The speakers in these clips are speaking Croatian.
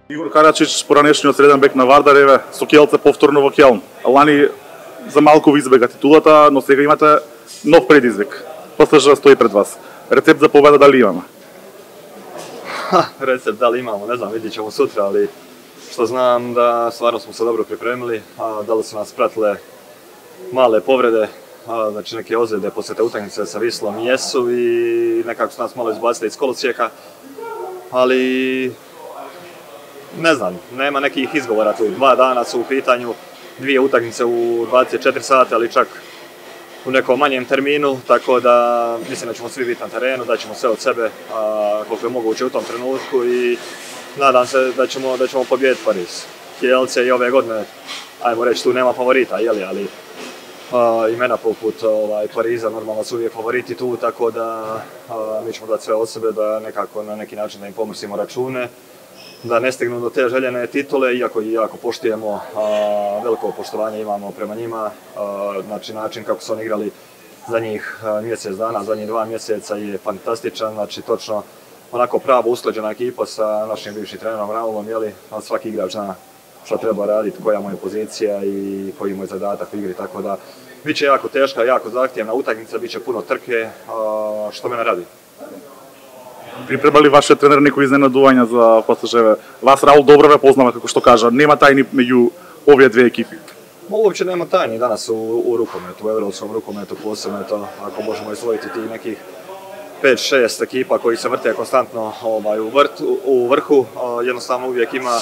Игор Карачич, поранешниот среден бек на Вардар, еве, со Келце повторно во Келн. Лани за малку ви избега титулата, но сега имате нов предизвик. ПСЖ стои пред вас. Рецепт за победа дали имаме? Recept da li imamo, ne znam, vidjet ćemo sutra, ali što znam da stvarno smo se dobro pripremili, da li su nas pratile male povrede, znači neke ozljede poslije te utakmice sa Vislom jesu i nekako su nas malo izbacili iz kolosijeka, ali ne znam, nema nekih izgovora tu. 2 dana su u pitanju, 2 utakmice u 24 sata, ali čak u nekom manjem terminu, tako da mislim da ćemo svi biti na terenu, da ćemo sve od sebe koliko je moguće u tom trenutku i nadam se da ćemo pobijediti Pariz. Kielce i ove godine, ajmo reći, tu nema favorita, ali imena poput Pariza normalno su uvijek favoriti tu, tako da mi ćemo dati sve od sebe da nekako na neki način da im pomrsimo račune, da ne stignu do te željene titule, iako i jako poštujemo, veliko poštovanje imamo prema njima, znači način kako su oni igrali zadnjih mjesec dana, zadnjih 2 mjeseca je fantastičan, znači točno onako pravo usklađena ekipa sa našim bivšim trenerom Raulom, svaki igrač zna što treba raditi, koja mu je pozicija i koji mu je zadatak u igri, tako da bit će jako teška, jako zahtjevna utakmica, bit će puno trke, što mene radi. Priprema li vaše trener neko iznenaduvanja za ПСЖ? Vas Raul dobro vе poznava, kako što kaže, nema tajni među ove dve ekipi. Uopće nema tajni danas u rukometu, u evropskom rukometu posebno je to, ako možemo izdvojiti ti nekih 5-6 ekipa koji se vrte konstantno u vrhu, jednostavno uvijek ima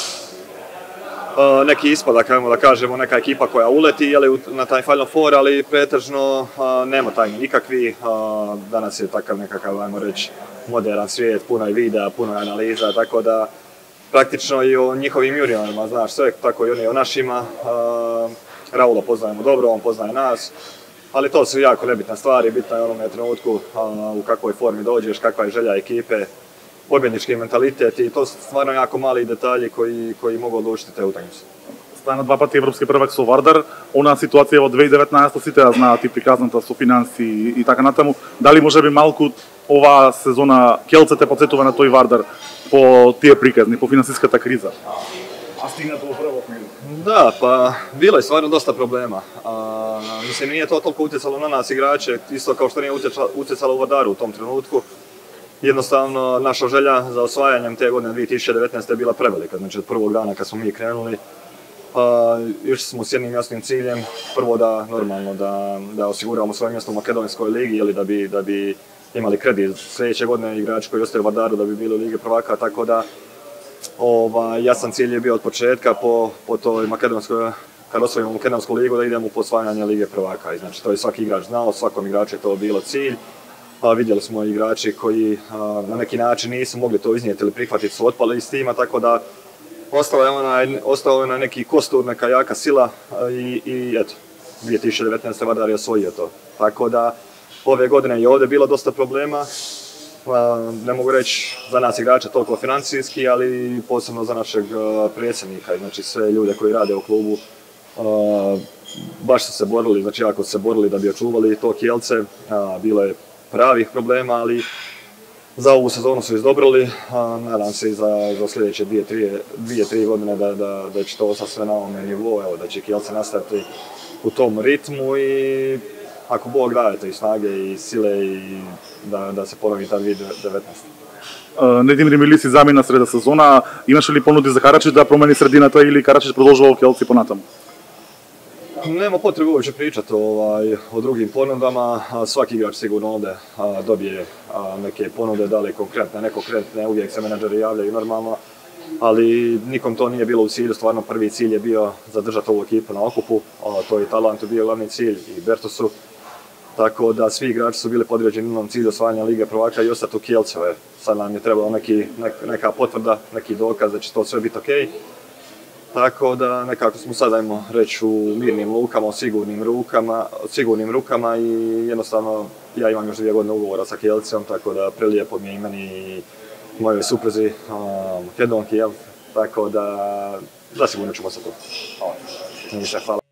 neki ispadak, da kažemo, neka ekipa koja uleti na taj Final Four, ali pretežno nema tajni nikakvi. Danas je takav nekakav, ajmo reći, moderan svijet, puno je videa, puno je analiza, tako da praktično i o njihovim juniorima znaš sve, tako i oni o našima. Raula poznajemo dobro, on poznaje nas, ali to su jako nebitne stvari, bitno je u onome trenutku u kakvoj formi dođeš, kakva je želja ekipe, pobjednički mentalitet i to su stvarno jako mali detalji koji mogu odlučiti te utakmice. Стана 2 пати европски првак со Вардар, она ситуација во 2019 сите ја знаат и приказната со финанси и така натаму. Дали можеби малку оваа сезона Келце те подсетува на тој Вардар по тие приказни, по финансиската криза? A stignete u prvog minuta. Da, pa bilo je stvarno dosta problema. Mislim, nije to toliko utjecalo na nas igrače, isto kao što nije utjecalo u Vardaru u tom trenutku. Jednostavno, naša želja za osvajanjem te godine 2019. je bila prevelika. Znači, od prvog dana kad smo mi krenuli, išli smo s jednim jasnim ciljem. Prvo da osiguramo svoje mjesto u Makedonskoj ligi, da bi imali kredit sljedeće godine igrači koji ostaju u Vardaru da bi bili u Ligi prvaka, tako da jasan cilj je bio od početka po toj makedonskoj, kad osvojimo Makedonsku ligu, da idemo po osvajanje Lige prvaka. Znači, to je svaki igrač znao, svakom igraču je to bilo cilj. Vidjeli smo igrači koji na neki način nisu mogli to iznijeti ili prihvatiti, su otpali iz tima, tako da ostao je neki kostur, neka jaka sila i eto, 2019. Vardar je osvojio to. Tako da ove godine je ovdje bilo dosta problema. Ne mogu reći za nas igrača toliko financijski, ali posebno za našeg predsjednika, znači sve ljude koji rade u klubu. Baš su se borili, znači jako su se borili da bi očuvali to Kielce. Bilo je pravih problema, ali za ovu sezonu su izdobrili. Nadam se i za sljedeće 2-3 godine da će to ostati sve na ovome nivou, da će Kielce nastaviti u tom ritmu i ako Bog daje to i snage i sile i da se ponovi ta 2019. Недим Римилиси замина среда сезона. Имаше ли понуди за Карачич да промени средината или Карачич продолжува во Келци понатаму? Nema potrebe uopće pričati o drugim ponudama. Svaki igrač sigurno ovdje dobije neke ponude, da li konkretne, nekonkretne, uvijek se menadžeri javljaju normalno, ali nikom to nije bilo u cilju. Stvarno prvi cilj je bio zadržati ovu ekipu na okupu, to je Talantu bio glavni cilj i Bertusu. Tako da svi igrači su bili podređeni jednom cilju osvajanja Lige prvaka i ostati u Kielcu. Sad nam je trebalo neka potvrda, neki dokaz da će to sve biti okej. Tako da nekako smo sad, ajmo reći, u mirnim lukama, sigurnim rukama i jednostavno ja imam još 2 godine ugovora sa Kielcem, tako da prelijepo mi je i meni i mojoj supruzi Makedonki, tako da zasigurno ćemo se tu. Hvala.